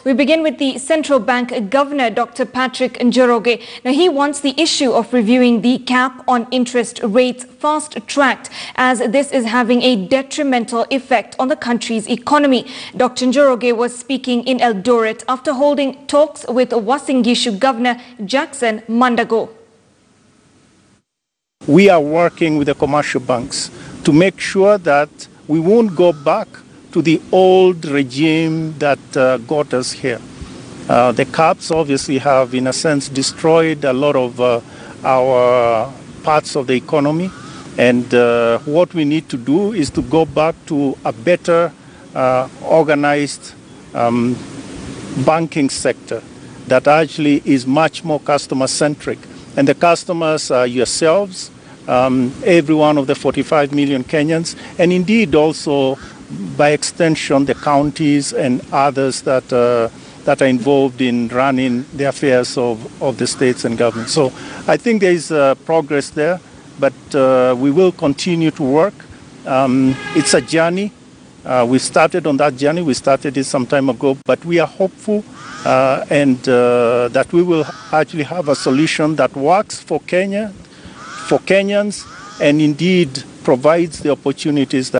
We begin with the Central Bank Governor, Dr. Patrick Njoroge. Now, he wants the issue of reviewing the cap on interest rates fast-tracked, as this is having a detrimental effect on the country's economy. Dr. Njoroge was speaking in Eldoret after holding talks with Uasin Ngishu Governor Jackson Mandago. We are working with the commercial banks to make sure that we won't go back to the old regime that got us here. The caps obviously have, in a sense, destroyed a lot of our parts of the economy. And what we need to do is to go back to a better organized banking sector that actually is much more customer-centric. And the customers are yourselves, every one of the 45 million Kenyans, and indeed also by extension the counties and others that are involved in running the affairs of the states and government. So I think there is progress there, but we will continue to work. It's a journey. We started on that journey. We started it some time ago, but we are hopeful and that we will actually have a solution that works for Kenya, for Kenyans, and indeed provides the opportunities that